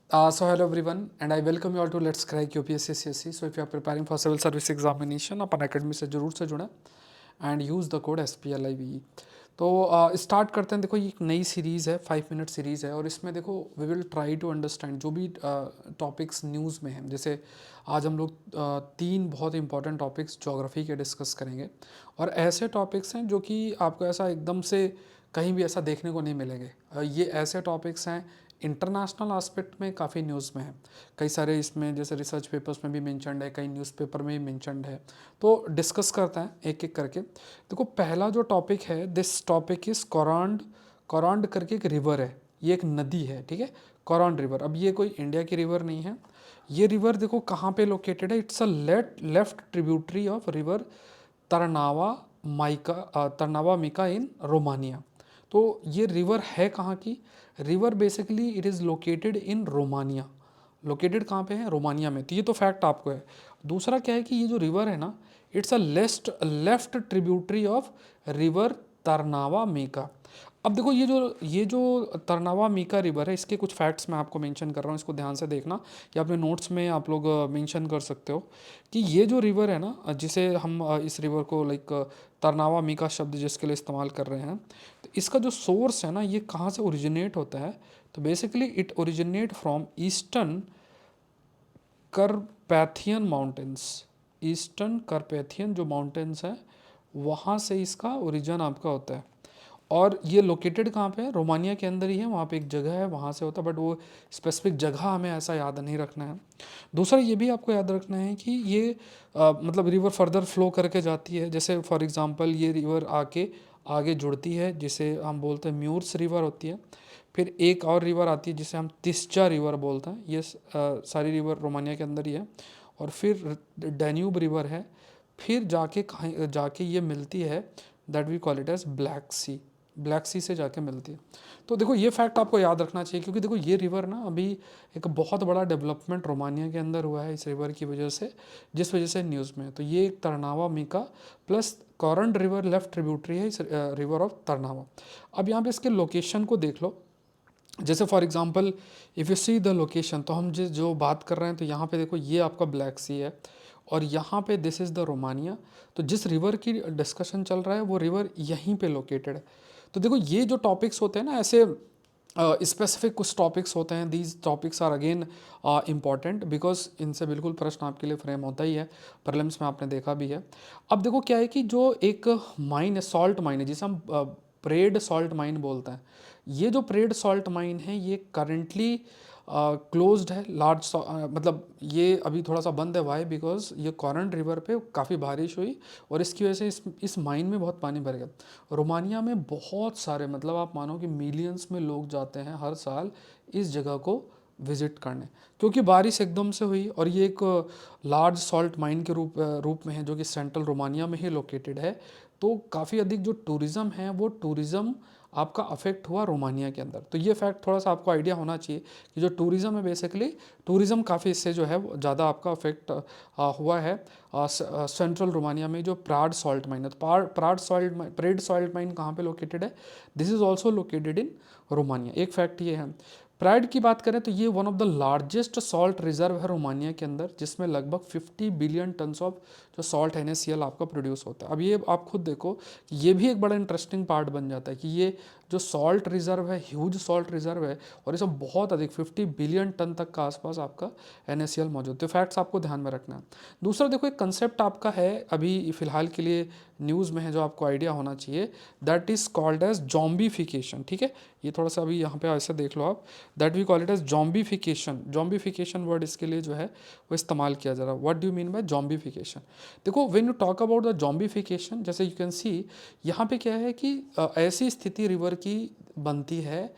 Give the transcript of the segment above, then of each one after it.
So hello everyone and I welcome you all to Let's Crack UPSC CSC. So if you are preparing for civil service examination upon academy से जरूर से जुड़ें and use the code SPLIVE। तो start करते हैं। देखो ये एक नई सीरीज़ है, 5 मिनट सीरीज़ है और इसमें देखो we will try to understand जो भी टॉपिक्स न्यूज़ में हैं। जैसे आज हम लोग तीन बहुत इंपॉर्टेंट टॉपिक्स ज्योग्राफी के डिस्कस करेंगे और ऐसे टॉपिक्स हैं जो कि आपको ऐसा एकदम से कहीं भी ऐसा देखने को नहीं मिलेंगे। ये ऐसे टॉपिक्स हैं इंटरनेशनल एस्पेक्ट में काफ़ी न्यूज़ में है, कई सारे इसमें जैसे रिसर्च पेपर्स में भी मेंशन्ड है, कई न्यूज़पेपर में भी मेंशन्ड है। तो डिस्कस करते हैं एक एक करके। देखो पहला जो टॉपिक है, दिस टॉपिक इज़ कोरांड। कोरांड करके एक रिवर है, ये एक नदी है, ठीक है, कोरांड रिवर। अब ये कोई इंडिया की रिवर नहीं है। ये रिवर देखो कहाँ पे लोकेटेड है, it's a left tributary of river Tarnava Tarnava Mica in Romania. तो ये रिवर है कहाँ की? River basically it is located in Romania. Located कहाँ पे है? रोमानिया में। तो ये तो फैक्ट आपको है। दूसरा क्या है कि ये जो रिवर है ना, it's a left tributary of river Tarnava Mica. अब देखो ये जो तरनावा मीका रिवर है, इसके कुछ फैक्ट्स मैं आपको मेंशन कर रहा हूँ, इसको ध्यान से देखना या अपने नोट्स में आप लोग मेंशन कर सकते हो कि ये जो रिवर है ना, जिसे हम इस रिवर को लाइक तरनावा मीका शब्द जिसके लिए इस्तेमाल कर रहे हैं, तो इसका जो सोर्स है ना, ये कहाँ से ओरिजिनेट होता है? तो basically it originate from eastern Carpathian mountains. Eastern Carpathian जो माउंटेन्स हैं वहाँ से इसका ओरिजिन आपका होता है। और ये लोकेटेड कहाँ पे है? रोमानिया के अंदर ही है, वहाँ पे एक जगह है, वहाँ से होता है, बट वो स्पेसिफिक जगह हमें ऐसा याद नहीं रखना है। दूसरा ये भी आपको याद रखना है कि ये मतलब रिवर फर्दर फ्लो करके जाती है। जैसे फॉर एग्जांपल ये रिवर आके आगे जुड़ती है, जिसे हम बोलते हैं म्यूर्स रिवर होती है। फिर एक और रिवर आती है जिसे हम तिस्चा रिवर बोलते हैं। ये सारी रिवर रोमानिया के अंदर ही है। और फिर डैन्यूब रिवर है। फिर जाके कहीं जाके ये मिलती है, that we call it as Black Sea. Black Sea से जाके मिलती है। तो देखो ये फैक्ट आपको याद रखना चाहिए, क्योंकि देखो ये रिवर ना अभी एक बहुत बड़ा डेवलपमेंट रोमानिया के अंदर हुआ है इस रिवर की वजह से, जिस वजह से न्यूज़ में है। तो ये एक Tarnava Mica plus Corund river left tributary है इस रिवर ऑफ तरनावा। अब यहाँ पे इसके लोकेशन को देख लो। जैसे for example if you see the location, तो हम जिस जो बात कर रहे हैं, तो यहाँ पे देखो ये आपका ब्लैक सी है और यहाँ पे दिस इज़ द रोमानिया। तो जिस रिवर की डिस्कशन चल रहा है वो रिवर यहीं पे लोकेटेड है। तो देखो ये जो टॉपिक्स होते हैं ना, ऐसे स्पेसिफिक कुछ टॉपिक्स होते हैं, these topics are again important because इनसे बिल्कुल प्रश्न आपके लिए फ्रेम होता ही है, प्रीलिम्स में आपने देखा भी है। अब देखो क्या है कि जो एक माइन है, सॉल्ट माइन है, जिसे हम प्रेड सॉल्ट माइन बोलते हैं। ये जो प्रेड सॉल्ट माइन है ये करेंटली क्लोज्ड है। मतलब ये अभी थोड़ा सा बंद है। वाई? बिकॉज ये कॉरंट रिवर पे काफ़ी बारिश हुई और इसकी वजह से इस माइन में बहुत पानी भर गया। रोमानिया में बहुत सारे, मतलब आप मानो कि मिलियंस में लोग जाते हैं हर साल इस जगह को विजिट करने, क्योंकि बारिश एकदम से हुई और ये एक लार्ज सॉल्ट माइन के रूप में है, जो कि सेंट्रल रोमानिया में ही लोकेटेड है। तो काफ़ी अधिक जो टूरिज़्म है वो टूरिज़्म आपका अफेक्ट हुआ रोमानिया के अंदर। तो ये फैक्ट थोड़ा सा आपको आइडिया होना चाहिए कि जो टूरिज़्म है बेसिकली, टूरिज़्म काफ़ी इससे जो है ज़्यादा आपका अफेक्ट हुआ है सेंट्रल रोमानिया में जो प्राड सॉल्ट माइन है। तो प्रेड सॉल्ट माइन कहाँ पे लोकेटेड है? This is also located in Romania. एक फैक्ट ये है। प्राइड की बात करें तो ये one of the largest salt reserve है रोमानिया के अंदर, जिसमें लगभग 50 बिलियन टन्स ऑफ जो सॉल्ट NaCl आपका प्रोड्यूस होता है। अब ये आप खुद देखो कि ये भी एक बड़ा इंटरेस्टिंग पार्ट बन जाता है कि ये जो सॉल्ट रिजर्व है, ह्यूज सॉल्ट रिजर्व है और इसमें बहुत अधिक 50 बिलियन टन तक का आसपास आपका NaCl मौजूद। तो फैक्ट्स आपको ध्यान में रखना है। दूसरा देखो एक कंसेप्ट आपका है अभी फिलहाल के लिए न्यूज़ में है, जो आपको आइडिया होना चाहिए, दैट इज़ कॉल्ड एज जॉम्बीफिकेशन। ठीक है, ये थोड़ा सा अभी यहाँ पे ऐसे देख लो आप, that we call it as zombification. Zombification word इसके लिए जो है वो इस्तेमाल किया जा रहा है। What do you mean by zombification? देखो when you talk about the zombification, जैसे यू कैन सी यहाँ पे क्या है कि ऐसी स्थिति रिवर की बनती है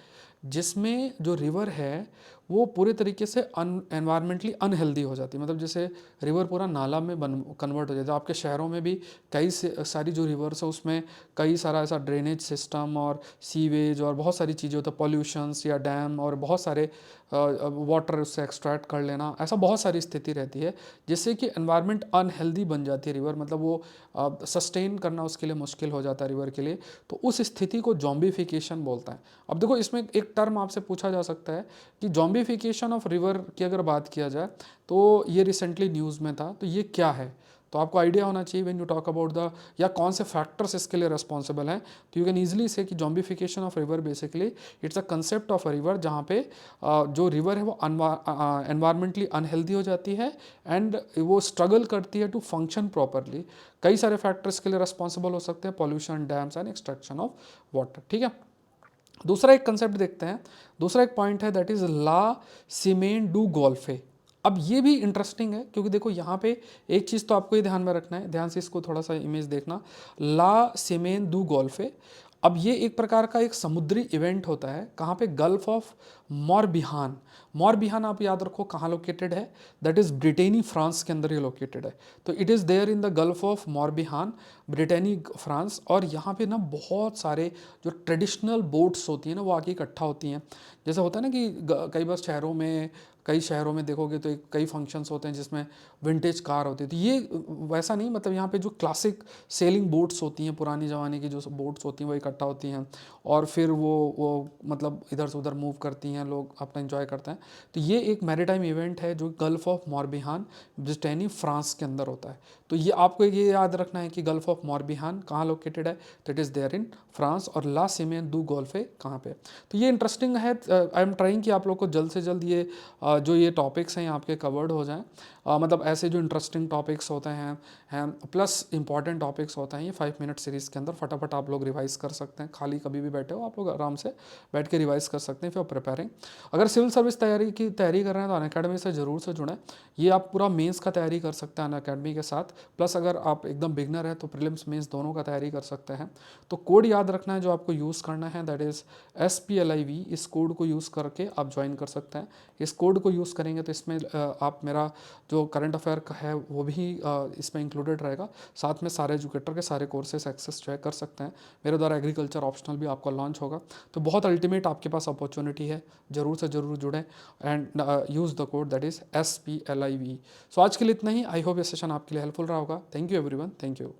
जिसमें जो रिवर है वो पूरे तरीके से एनवायरमेंटली अनहेल्दी हो जाती है। मतलब जैसे रिवर पूरा नाला में कन्वर्ट हो जाता है। आपके शहरों में भी सारी जो रिवर्स है उसमें कई सारा ऐसा ड्रेनेज सिस्टम और सीवेज और बहुत सारी चीज़ें होती है, पॉल्यूशंस या डैम और बहुत सारे वाटर उससे एक्सट्रैक्ट कर लेना, ऐसा बहुत सारी स्थिति रहती है जिससे कि एनवायरनमेंट अनहेल्दी बन जाती है रिवर। मतलब वो सस्टेन करना उसके लिए मुश्किल हो जाता है रिवर के लिए। तो उस स्थिति को जॉम्बीफिकेशन बोलता है। अब देखो इसमें एक एक टर्म आपसे पूछा जा सकता है कि जॉम्बिफिकेशन ऑफ रिवर की अगर बात किया जाए तो ये रिसेंटली न्यूज़ में था, तो ये क्या है? तो आपको आइडिया होना चाहिए when you talk about the, या कौन से फैक्टर्स इसके लिए रिस्पॉन्सिबल हैं। तो यू कैन ईजिली से कि zombification of river basically it's a concept of a river जहाँ पे जो रिवर है वो एनवायरमेंटली अनहेल्दी हो जाती है एंड वो स्ट्रगल करती है टू फंक्शन प्रॉपरली। कई सारे फैक्टर्स के लिए रिस्पॉन्सिबल हो सकते हैं, pollution, dams and extraction of water. ठीक है, दूसरा एक कंसेप्ट देखते हैं, दूसरा एक पॉइंट है that is La Semaine du Golfe. अब ये भी इंटरेस्टिंग है क्योंकि देखो यहाँ पे एक चीज़ तो आपको ये ध्यान में रखना है, ध्यान से इसको थोड़ा सा इमेज देखना। ला सीमेन डू गोल्फे, अब ये एक प्रकार का एक समुद्री इवेंट होता है, कहाँ पे? Gulf of मॉरबिहान। मॉरबिहान आप याद रखो कहाँ लोकेटेड है, दैट इज ब्रिटेनी फ्रांस के अंदर ये लोकेटेड है। तो it is there in the Gulf of Morbihan, Brittany France. और यहाँ पे ना बहुत सारे जो ट्रेडिशनल बोट्स होती हैं ना वो आके इकट्ठा होती हैं। जैसे होता है ना कि कई बार कई शहरों में देखोगे तो कई फंक्शंस होते हैं जिसमें विंटेज कार होती है, तो ये वैसा नहीं, मतलब यहाँ पे जो क्लासिक सेलिंग बोट्स होती हैं, पुरानी ज़माने की जो बोट्स होती हैं वो इकट्ठा होती हैं और फिर वो मतलब इधर से उधर मूव करती हैं, लोग अपना एंजॉय करते हैं। तो ये एक मैरीटाइम इवेंट है जो gulf of Morbihan Brittany France के अंदर होता है। तो ये आपको ये याद रखना है कि गल्फ ऑफ मॉरबिहान कहाँ लोकेटेड है, that is there in France. और ला सिमेन दू गोल्फे कहाँ पे? तो ये इंटरेस्टिंग है। आई एम ट्राइंग कि आप लोग को जल्द से जल्द ये जो ये टॉपिक्स हैं आपके कवर्ड हो जाएं। मतलब ऐसे जो इंटरेस्टिंग टॉपिक्स होते हैं प्लस इंपॉर्टेंट टॉपिक्स होते हैं, ये 5 मिनट सीरीज़ के अंदर फटाफट आप लोग रिवाइज कर सकते हैं। खाली कभी भी बैठे हो आप लोग आराम से बैठ के रिवाइज कर सकते हैं फॉर प्रिपेयरिंग। अगर सिविल सर्विस तैयारी कर रहे हैं तो अनअकैडमी से ज़रूर से जुड़ें। ये आप पूरा मेंस का तैयारी कर सकते हैं अनअकैडमी के साथ, प्लस अगर आप एकदम बिगनर है तो प्रीलिम्स मेंस दोनों का तैयारी कर सकते हैं। तो कोड याद रखना है जो आपको यूज़ करना है, दैट इज़ SPLIV। इस कोड को यूज़ करके आप ज्वाइन कर सकते हैं। इस कोड को यूज़ करेंगे तो इसमें आप मेरा जो करंट अफेयर का है वो भी इसमें इंक्लूडेड रहेगा। साथ में सारे एजुकेटर के सारे कोर्सेज एक्सेस जो है कर सकते हैं। मेरे द्वारा एग्रीकल्चर ऑप्शनल भी आपका लॉन्च होगा। तो बहुत अल्टीमेट आपके पास अपॉर्चुनिटी है, ज़रूर से ज़रूर जुड़ें and use the code that is SPLIV। सो आज के लिए इतना ही। आई होप ये सेशन आपके लिए हेल्पफुल रहा होगा। Thank you everyone, thank you.